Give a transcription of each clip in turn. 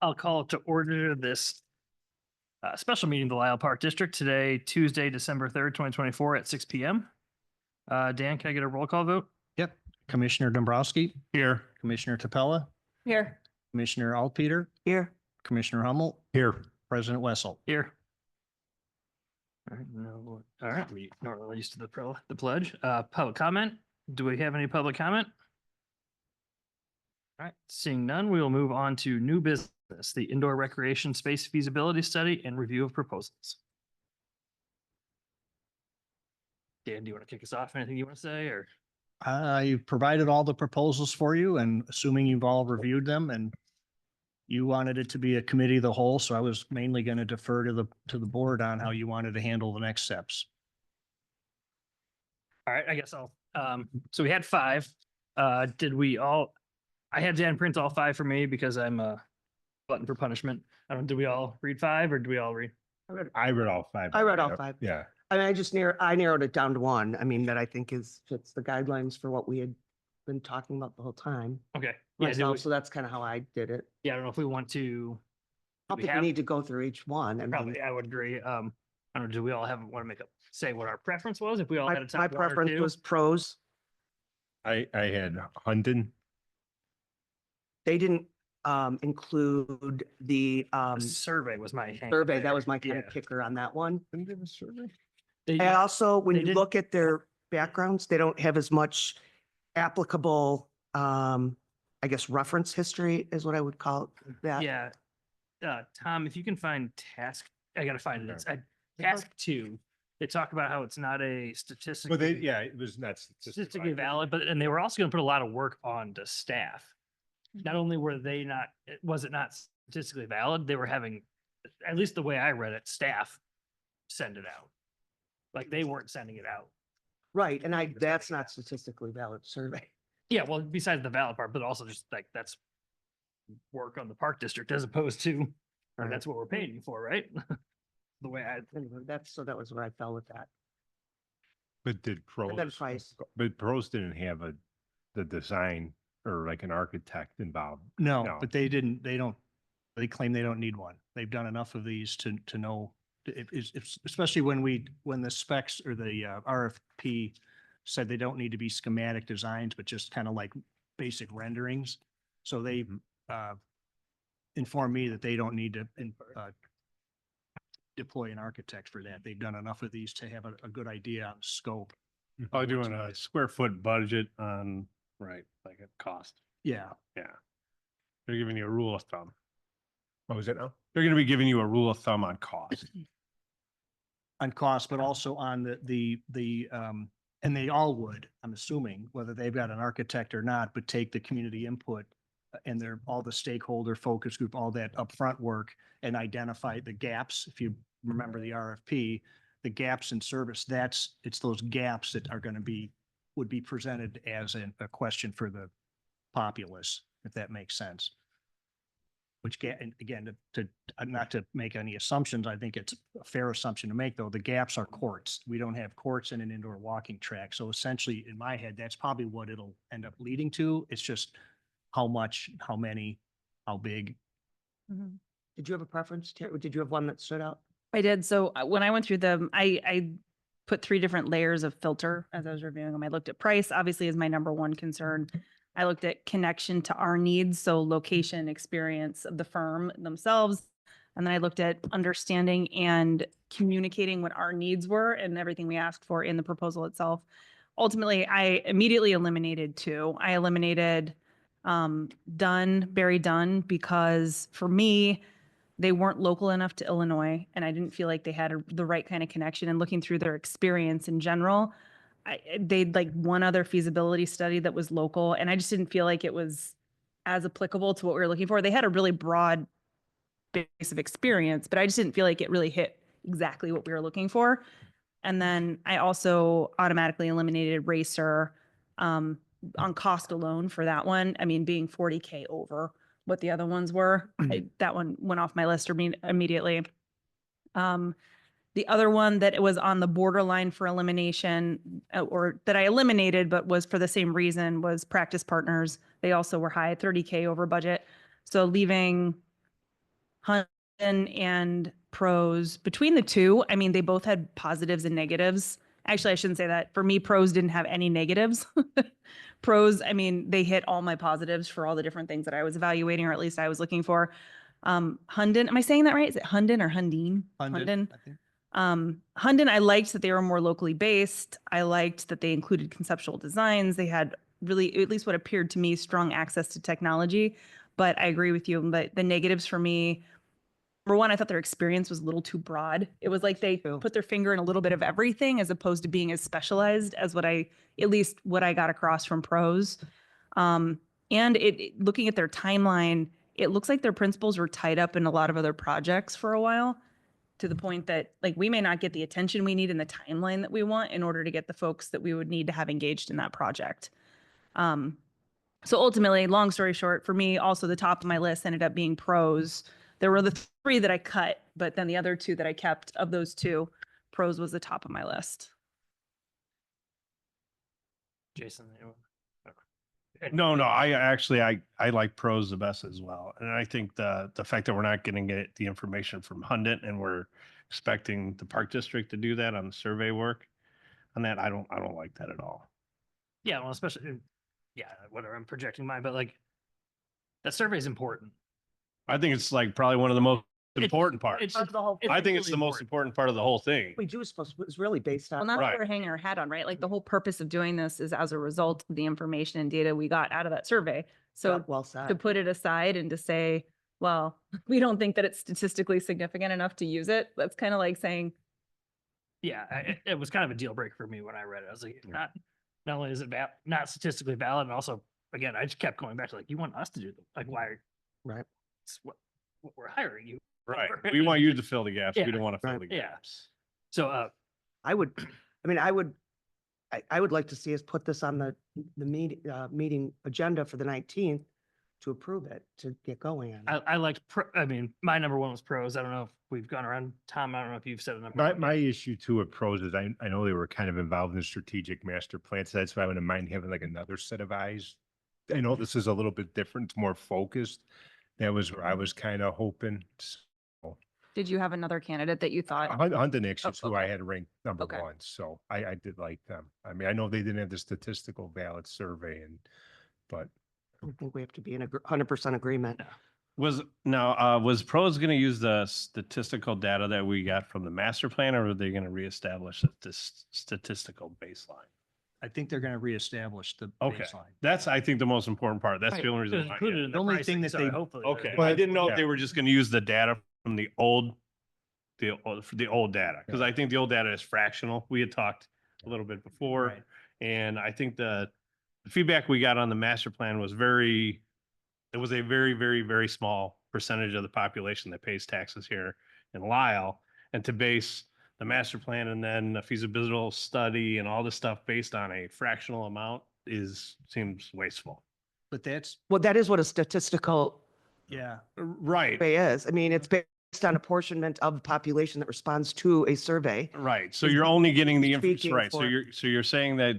I'll call to order this special meeting of the Lisle Park District today, Tuesday, December 3rd, 2024 at 6 p.m. Dan, can I get a roll call vote? Yep. Commissioner Dombrowski. Here. Commissioner Tapella. Here. Commissioner Altpeter. Here. Commissioner Hummel. Here. President Wessel. Here. All right, no, all right, we normally used to the pledge. Public comment. Do we have any public comment? All right, seeing none, we will move on to new business, the indoor recreation space feasibility study and review of proposals. Dan, do you want to kick us off? Anything you want to say or? I provided all the proposals for you and assuming you've all reviewed them and you wanted it to be a committee of the whole, so I was mainly going to defer to the board on how you wanted to handle the next steps. All right, I guess I'll, so we had five. Did we all, I had Dan print all five for me because I'm a glutton for punishment. I don't, do we all read five or do we all read? I read all five. I read all five. Yeah. I mean, I narrowed it down to one. I mean, that I think fits the guidelines for what we had been talking about the whole time. Okay. Yeah, Myself, so that's kind of how I did it. yeah, I don't know if we want to. I don't think we need to go through each one. I mean, Probably, I would agree. I don't know, do we all have, want to make say what our preference was? If we all had a top my one or preference two? was pros. I had Hunden. They didn't include the The survey was my. hang survey. That there. was my kind Yeah. of kicker on that one. Didn't they have a survey? They- And also, when They you did- look at their backgrounds, they don't have as much applicable, I guess, reference history is what I would call that. Yeah. Tom, if you can find task, I gotta find it. Okay. It's task 2. They talk about how it's not a But statistically. yeah, it was not Statistically valid, but, and they were also gonna put a lot of work on the staff. Not only were they not, was it not statistically valid, they were having, at least the way I read it, staff send it out. Like they weren't sending it out. Right, and that's not statistically valid survey. Yeah, well, besides the valid part, but also just like that's work on the park district as opposed to, or Right. that's what we're paying you for, right? The way I, Anyway, that was where I fell with that. But did pros? then price. But pros didn't have the design or like an architect involved. No, No. but they claim they don't need one. They've done enough of these to know. It's especially when the specs or the RFP said they don't need to be schematic designs, but just kind of like basic renderings. So they informed me that they don't need to deploy an architect for that. They've done enough of these to have a good idea on scope. Probably doing a square foot budget on, right, like a cost. Yeah, Yeah. They're giving you a rule of thumb. What was it now? They're gonna be giving you a rule of thumb on cost. on cost, but also on and they all would, I'm assuming, whether they've got an architect or not, but take the community input and all the stakeholder focus group, all that upfront work and identify the gaps. If you remember the RFP, the gaps in service, it's those gaps that are going to would be presented as a question for the populace, if that makes sense. Which again, to not to make any assumptions, I think it's a fair assumption to make, though. The gaps are courts. We don't have courts and an indoor walking track. So essentially, in my head, that's probably what it'll end up leading to. It's just how much, how many, how big. Did you have a preference, Terry? Did you have one that stood out? I did. So when I went through them, I put 3 different layers of filter as I was reviewing them. I looked at price, obviously, is my number one concern. I looked at connection to our needs, so location, experience of the firm themselves. And then I looked at understanding and communicating what our needs were and everything we asked for in the proposal itself. Ultimately, I immediately eliminated 2. I eliminated Barry Dunn, because for me, they weren't local enough to Illinois, and I didn't feel like they had the right kind of connection. And looking through their experience in general, they'd like one other feasibility study that was local, and I just didn't feel like it was as applicable to what we were looking for. They had a really broad base of experience, but I just didn't feel like it really hit exactly what we were looking for. And then I also automatically eliminated Racer on cost alone for that one. I mean, being 40K over what the other ones were, that one went off my list immediately. The other one that was on the borderline for elimination, or that I eliminated, but was for the same reason, was Practice Partners. They also were high, 30K over budget. So leaving Hunt and Pros between the two, I mean, they both had positives and negatives. Actually, I shouldn't say that. For me, Pros didn't have any negatives. Pros, I mean, they hit all my positives for all the different things that I was evaluating, or at least I was looking for. Hunden, am I saying that right? Is it Hunden or Hundine? Hunden. I think. Hunden, I liked that they were more locally based. I liked that they included conceptual designs. They had really, at least what appeared to me, strong access to technology. But I agree with you. But the negatives for me, number one, I thought their experience was a little too broad. It was like they True. put their finger in a little bit of everything as opposed to being as specialized as at least what I got across from Pros. And looking at their timeline, it looks like their principals were tied up in a lot of other projects for a while, to the point that like we may not get the attention we need in the timeline that we want in order to get the folks that we would need to have engaged in that project. So ultimately, long story short, for me, also the top of my list ended up being Pros. There were the 3 that I cut, but then the other 2 that I kept, of those 2, Pros was the top of my list. Jason, anyone? No, I like Pros the best as well. And I think the fact that we're not getting the information from Hundent and we're expecting the park district to do that on the survey work on that, I don't like that at all. Yeah, well, especially, yeah, whatever, I'm projecting mine, but like, that survey is important. I think it's like probably one of the most important parts. It's, Of the whole- I think it's really the most important part of the whole thing. We do was really based Well, on. not Right. what we're hanging our hat on, right? Like the whole purpose of doing this is as a result of the information and data we got out of that survey. So Well to said. put it aside and to say, well, we don't think that it's statistically significant enough to use it, that's kind of like saying, yeah, it was kind of a deal breaker for me when I read it. I was like, not only is it not statistically valid, and also, again, I just kept going back to like, you want us to do like, why? Right. It's what we're hiring you. Right. for. We want you to fill the gaps. Yeah. We don't want to fill Right. the Yeah. gaps. So, I would like to see us put this on the meeting agenda for the 19th to approve it, to get going on it. I liked, I mean, my number 1 was Pros. I don't know if we've gone around. Tom, I don't know if you've said a number. My issue too with Pros is I know they were kind of involved in the strategic master plan, so that's why I wouldn't mind having like another set of eyes. I know this is a little bit different, it's more focused. That was where I was kind of hoping. So, did you have another candidate that you thought? Hunting actually is Oh, who I okay. had ranked number Okay. 1, so I did like them. I mean, I know they didn't have the statistical ballot survey but I think we have to be in 100% agreement. Was Pros going to use the statistical data that we got from the master plan, or are they going to reestablish this statistical baseline? I think they're going to reestablish the Okay. baseline. That's, I think, the most important part. That's the only It reason. was why, included yeah. in The only thing pricing, that so they- hopefully. Okay. I But- didn't know if yeah. they were just going to use the data from the old data, because I think the old data is fractional. We had talked a little bit before. Right. And I think the feedback we got on the master plan was it was a very, very, very small percentage of the population that pays taxes here in Lisle. And to base the master plan and then a feasibility study and all this stuff based on a fractional amount seems wasteful. But that's, Well, that is what a statistical yeah, Right. survey is. I mean, it's based on apportionment of the population that responds to a survey. Right. So Is you're only getting the information, speaking right. So for- you're saying that,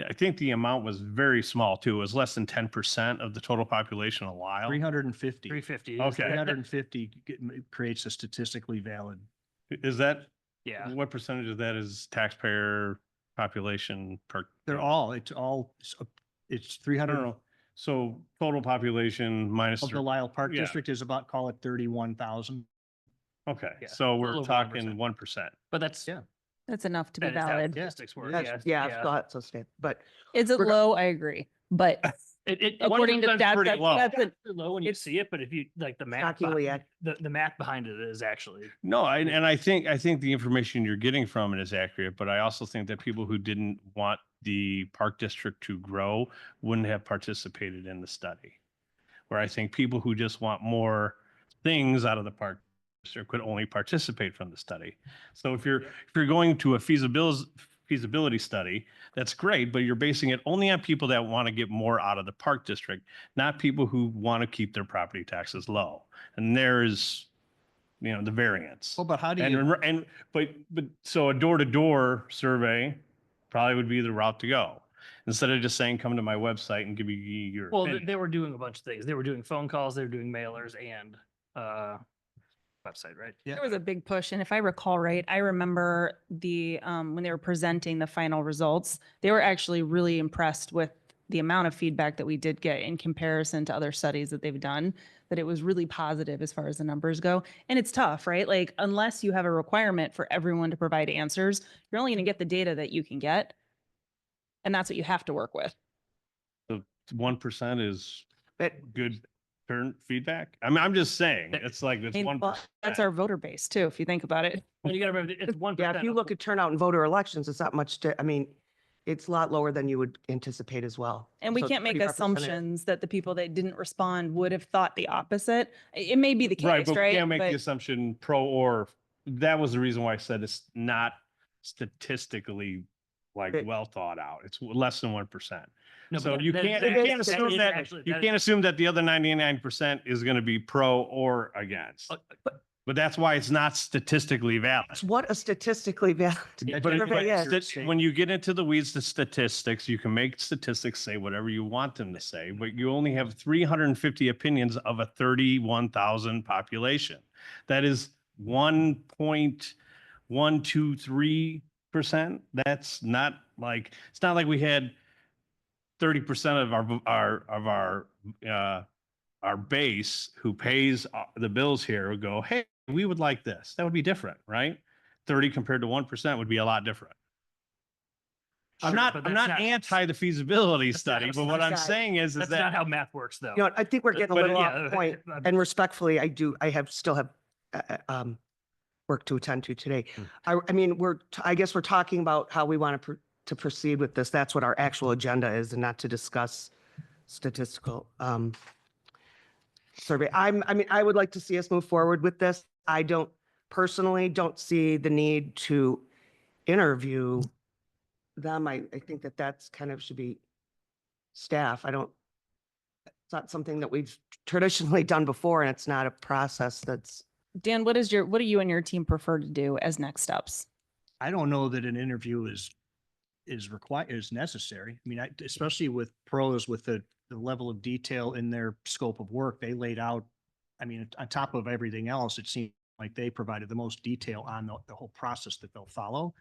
I think the amount was very small too. It was less than 10% of the total population of Lisle. 350. 350. Okay. 350 creates a statistically valid. Is that, Yeah. what percentage of that is taxpayer population per? They're it's I 300 don't know. So total population minus, of the Lisle Park Yeah. District is about, call it 31,000. okay, Yeah, so a we're little over talking 1%. 1%. But that's. Yeah. That's enough to be that is how valid. Statistics work. That's, Yeah. yeah, I thought so, Stan. But Is it We're go- low? I agree. But according to 1% 's stats, pretty low. that's It's low when you It's see it, but if you like the math, shockingly accurate. the math behind it is actually. No, and I think the information you're getting from it is accurate, but I also think that people who didn't want the park district to grow wouldn't have participated in the study. Where I think people who just want more things out of the park district could only participate from the study. So if you're going to a feasibility study, that's great, but you're basing it only on people that want to get more out of the park district, not people who want to keep their property taxes low. And there's, the variance. Well, but how do you, But so a door-to-door survey probably would be the route to go. instead of just saying, come to my website and give me your Well, opinion. they were doing a bunch of things. They were doing phone calls, they were doing mailers and website, right? Yeah. There was a big push, and if I recall right, I remember the when they were presenting the final results, they were actually really impressed with the amount of feedback that we did get in comparison to other studies that they've done, that it was really positive as far as the numbers go. And it's tough, right? Like unless you have a requirement for everyone to provide answers, you're only going to get the data that you can get. And that's what you have to work with. So 1% is But good turn feedback. I mean, I'm just saying, That- it's like, it's I mean, 1%. well, that's our voter base too, if you think about it. Well, you gotta remember, it's 1%. yeah, if you look at turnout in voter elections, it's not much I mean, it's a lot lower than you would anticipate as well. And we So it's can't make pretty representative. assumptions that the people that didn't respond would have thought the opposite. It may be the Right, case, but we right? can't make the But assumption pro or, that was the reason why I said it's not statistically like It- well thought out. It's less than 1%. No, but So that- you that- can't, that you is- can't that assume is that, actually- you that can't is- assume that the other 99% is going to be pro or against. But that's why it's not statistically valid. It's what a statistically valid Yeah, But survey is. when you get into the weeds, the statistics, you can make statistics say whatever you want them to say, but you only have 350 opinions of a 31,000 population. That is 1.123%. That's not like, it's not like we had 30% of our base who pays the bills here would go, hey, we would like this. That would be different, right? 30 compared to 1% would be a lot different. I'm Sure, not, but I'm that's not anti the feasibility that's not study, how but what I'm science- saying is That's not that, how math works, though. You know, I think we're getting a But little yeah, off point, and respectfully, still have work to attend to today. I mean, I guess we're talking about how we want to proceed with this. That's what our actual agenda is, and not to discuss statistical survey. I mean, I would like to see us move forward with this. I personally don't see the need to interview them. I think that that's kind of should be staff. It's not something that we've traditionally done before, and it's not a process that's, Dan, what do you and your team prefer to do as next steps? I don't know that an interview is necessary. I mean, especially with pros, with the level of detail in their scope of work, they laid out, I mean, on top of everything else, it seemed like they provided the most detail on the whole process that they'll follow.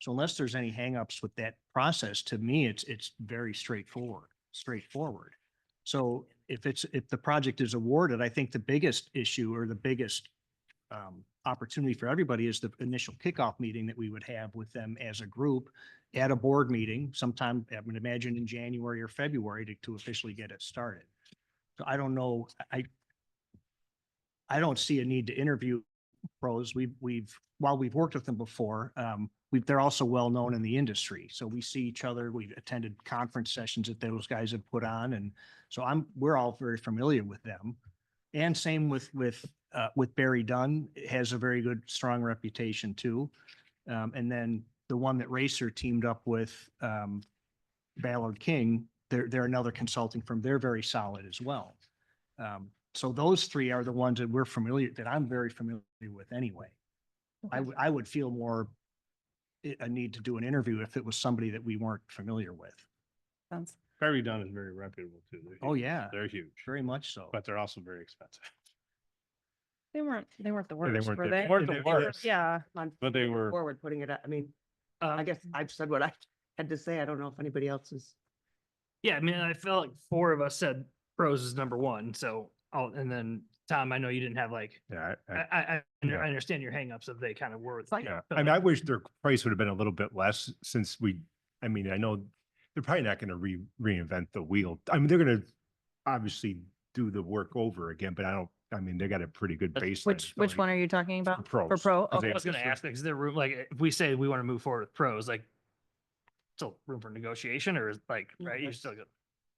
So unless there's any hangups with that process, to me, it's very straightforward. So if the project is awarded, I think the biggest issue or the biggest opportunity for everybody is the initial kickoff meeting that we would have with them as a group at a board meeting sometime, I would imagine in January or February to officially get it started. So I don't know, I don't see a need to interview pros. While we've worked with them before, they're also well-known in the industry. So we see each other, we've attended conference sessions that those guys have put on. And so we're all very familiar with them. And same with Barry Dunn, has a very good, strong reputation too. And then the one that Racer teamed up with, Ballard King, they're another consulting firm. They're very solid as well. So those three are the ones that I'm very familiar with anyway. I would feel more a need to do an interview if it was somebody that we weren't familiar with. Sounds- Barry Dunn is very reputable too. They're Oh, huge. yeah, They're huge, very much so. but they're also very expensive. They weren't the they worst, weren't were the- they? Weren't the They were- worst. Yeah. But they were, forward putting it, I mean, I guess I've said what I had to say. I don't know if anybody else is. Yeah, I mean, I felt like four of us said pros is number one, so, and then Tom, I know you didn't have like, Yeah, I Yeah. understand your hangups if they kind of were. yeah. I mean, I wish their price would have been a little bit less since I mean, I know they're probably not going to reinvent the wheel. I mean, they're going to obviously do the work over again, but I mean, they got a pretty good baseline. Which one are you talking about? For pros, pro? 'cause Okay. they I was gonna ask, because there room, like, if we say we want to move forward with pros, like, still room for negotiation, or is like, right, you still go,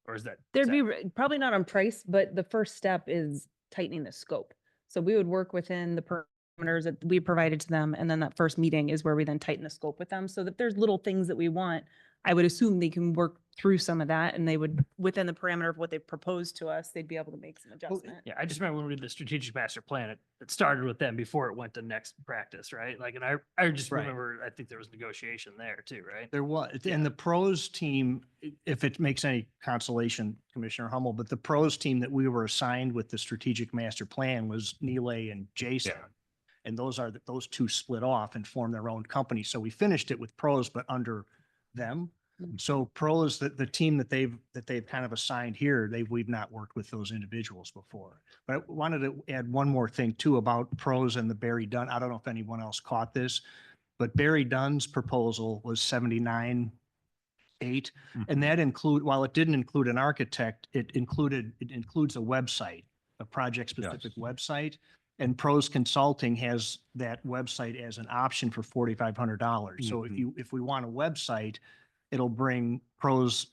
or is that? There'd set? be probably not on price, but the first step is tightening the scope. So we would work within the parameters that we provided to them. And then that first meeting is where we then tighten the scope with them. So that there's little things that we want I would assume they can work through some of that and they would, within the parameter of what they proposed to us, they'd be able to make some adjustment. Yeah, I just remember when we did the strategic master plan, it started with them before it went to next practice, right? Like, and I just Right. remember, I think there was negotiation there too, right? There was, Yeah. and the pros team, if it makes any consolation, Commissioner Hummel, but the pros team that we were assigned with the strategic master plan was Lisle and Jason. Yeah. And those two split off and formed their own company. So we finished it with pros, but under them. So pros, the team that they've kind of assigned here, we've not worked with those individuals before. But I wanted to add one more thing too about pros and the Barry Dunn. I don't know if anyone else caught this, but Barry Dunn's proposal was 79.8. And that while it didn't include an architect, it includes a website, a project-specific website. And Pros Consulting has that website as an option for $4,500. So if we want a website, it'll bring Pros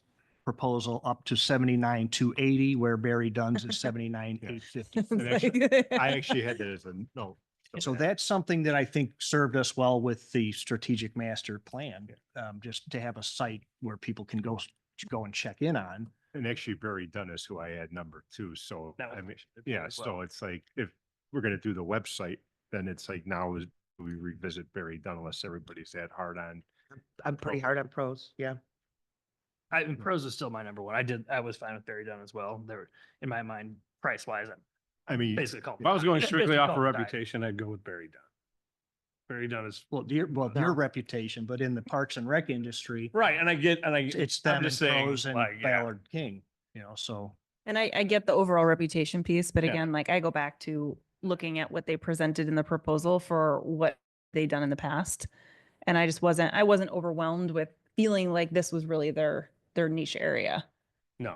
proposal up to 79,280, where Barry Dunn's is 79,850. I actually had that as a note. So that's something that I think served us well with the strategic master plan, just to have a site where people can go and check in on. And actually Barry Dunn is who I had number 2. So, That was I mean, mentioned before yeah, as so well. it's like, if we're going to do the website, then it's like now we revisit Barry Dunn unless everybody's that hard on. I'm pretty hard on pros. Yeah. And pros is still my number one. I was fine with Barry Dunn as well. They were, in my mind, price wise, I'm I mean, basically calling. If I was going strictly off of of reputation, I'd go with Barry Dunn. Barry Dunn is Well, your reputation, but in the Parks and Rec industry, right. And it's I'm them and just saying, Pros and like, yeah. Ballard King, so. And I get the overall reputation piece, but Yeah. again, like I go back to looking at what they presented in the proposal for what they done in the past. And I wasn't overwhelmed with feeling like this was really their niche area. No,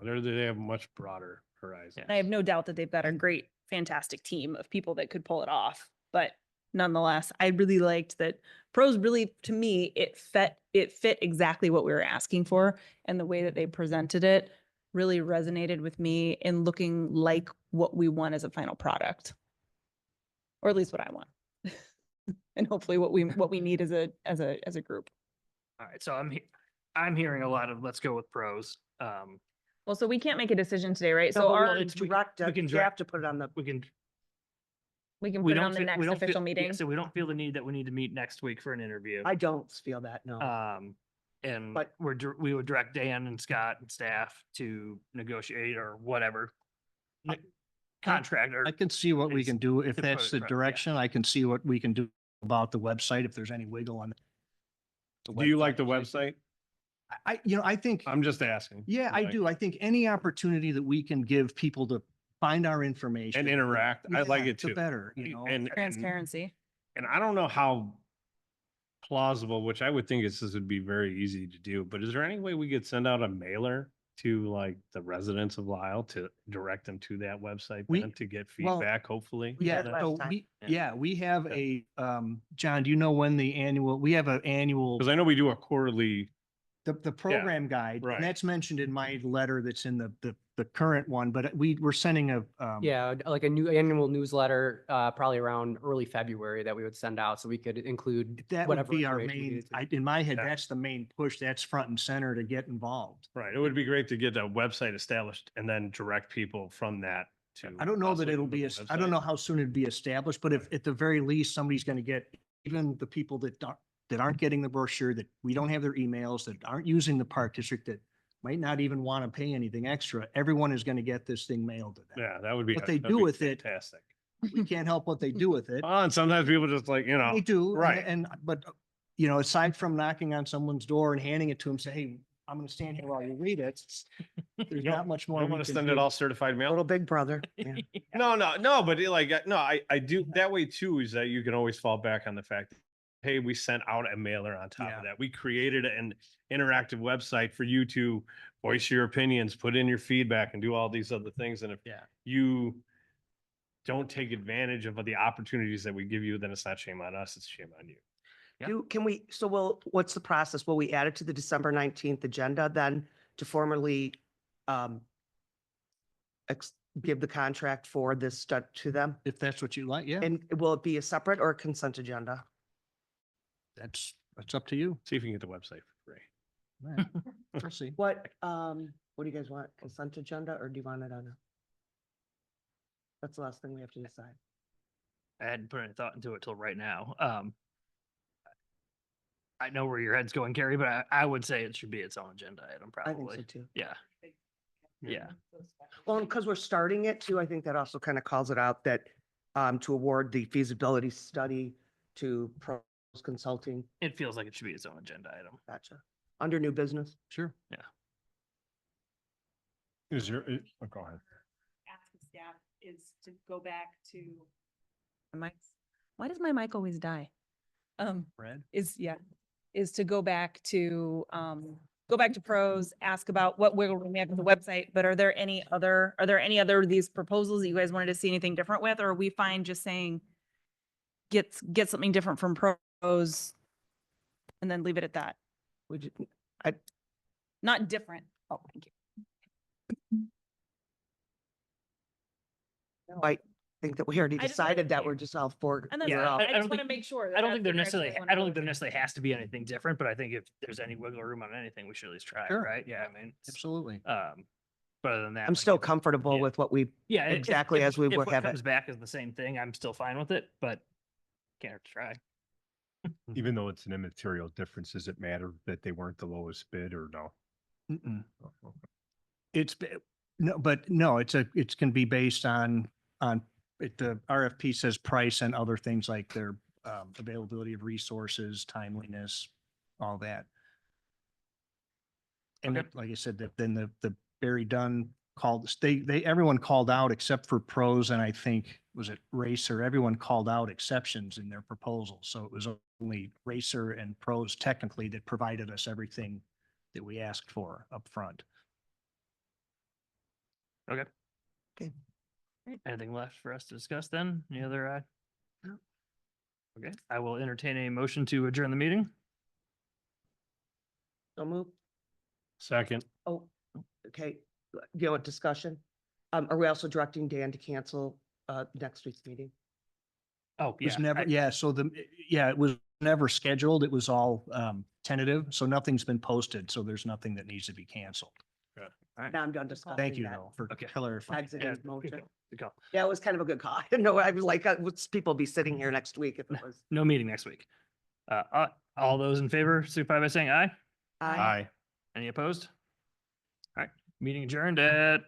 they have much broader horizon. And I have no doubt that they've got a great, fantastic team of people that could pull it off. But nonetheless, I really liked that Pros really, to me, it fit exactly what we were asking for. And the way that they presented it really resonated with me in looking like what we want as a final product. Or at least what I want. And hopefully what we need as a group. All right, so I'm hearing a lot of let's go with pros. Well, so we can't make a decision today, right? No, So but our, we'll it's- direct, we can you direct- have to put it on the, We can. we can we put it don't on the feel- we next don't feel- official yeah, meeting. So we don't feel the need that we need to meet next week for an interview. I don't feel that, no. And But- we would direct Dan and Scott and staff to negotiate or whatever. Contract or I can see what we It's can do. If to that's put the it right, yeah. direction, I can see what we can do about the website, if there's any wiggle on. Do you like the website? I think, I'm just asking. yeah, I Like, do. I think any opportunity that we can give people to find our information. And interact. I like yeah, it the too. better, And Transparency. And I don't know how plausible, which I would think this would be very easy to do, but is there any way we could send out a mailer to like the residents of Lisle to direct them to that website We- then to get well, feedback, hopefully? We Yeah, did last so time. we have John, do you know when we have an annual, Because I know we do a quarterly, the program guide, right. and that's mentioned in my letter that's in the current one, but we're sending a, Yeah, like a new annual newsletter, probably around early February that we would send out so we could include that would whatever. be our information we main, needed to. in my head, Yeah. that's the main push. That's front and center to get involved. right, it would be great to get a website established and then direct people from that to. I don't know that possibly it'll go to be, the I don't know website. how soon it'd be established, but if at the very least, somebody's going to get, even the people that aren't getting the brochure, that we don't have their emails, that aren't using the park district, that might not even want to pay anything extra, everyone is going to get this thing mailed to them. Yeah, that would be. What they that'd do be with it- Fantastic. We can't help what they do with it. Oh, and sometimes people just like, They do. right. But aside from knocking on someone's door and handing it to them, say, hey, I'm going to stand here while you read it. There's not much more. I we want to can send do. it all certified mail. Little big brother. Yeah. No, but I do that way too, is that you can always fall back on the fact that, hey, we sent out a mailer on top Yeah. of that. We created an interactive website for you to voice your opinions, put in your feedback and do all these other things. And if Yeah. you don't take advantage of the opportunities that we give you, then it's not shame on us, it's shame on you. Yeah. What's the process? Will we add it to the December 19th agenda then to formally give the contract for this to them? If that's what you like, yeah, And will it be a separate or a consent agenda? that's up to you. See if you can get the website for free. right. We'll see. What do you guys want? Consent agenda or do you want it on a? That's the last thing we have to decide. I hadn't put any thought into it till right now. I know where your head's going, Carrie, but I would say it should be its own agenda item, I think so probably. too. Yeah. Yeah. Well, because we're starting it too, I think that also kind of calls it out that to award the feasibility study to Pros Consulting. It feels like it should be its own agenda item. Gotcha. Under new business. Sure. Is there, oh, go ahead. Ask the staff is to go back to. Why does my mic always die? Brad? Is to go back to pros, ask about what wiggle room we have with the website, but are there any other of these proposals that you guys wanted to see anything different with, or are we fine just saying get something different from pros and then leave it at that? Would you, Not different. Oh, thank you. no, I think that we already I just- decided that we're just all for. And then Yeah, I I don't just want to think- make sure. I don't think there that's the necessarily, direction we I don't wanna think go. there necessarily has to be anything different, but I think if there's any wiggle room on anything, we should at least try, Sure. right? Yeah, I mean, Absolutely. but other than that. I'm like, still if- comfortable yeah. with what we, Yeah. exactly as we if would what have it. comes back as the same thing, I'm still fine with it, but can't hurt to try. Even though it's an immaterial difference, does it matter that they weren't the lowest bid or no? Mm-mm. Oh, okay. It's, no, but no, it's can be based on, the RFP says price and other things like their availability of resources, timeliness, all that. And Okay. like I said, then the Barry Dunn called, everyone called out except for pros, and I think, was it Racer? Everyone called out exceptions in their proposal. So it was only Racer and pros technically that provided us everything that we asked for up front. Anything left for us to discuss then? Any other? No. Okay, I will entertain a motion to adjourn the meeting. So move. Second. Oh, okay. You know what, discussion? Are we also directing Dan to cancel next week's meeting? Oh, It was yeah. never, yeah, so it was never scheduled. It was all tentative, so nothing's been posted, so there's nothing that needs to be canceled. Now I'm done discussing Thank you that. though for Okay. clarifying. Exiting Yeah, the motion. good call. Yeah, it was kind of a good call. I didn't know, I was like, would people be sitting here next week if it was? No meeting next week. All those in favor, signify by saying aye. Aye. Aye. Any opposed? All right, meeting adjourned at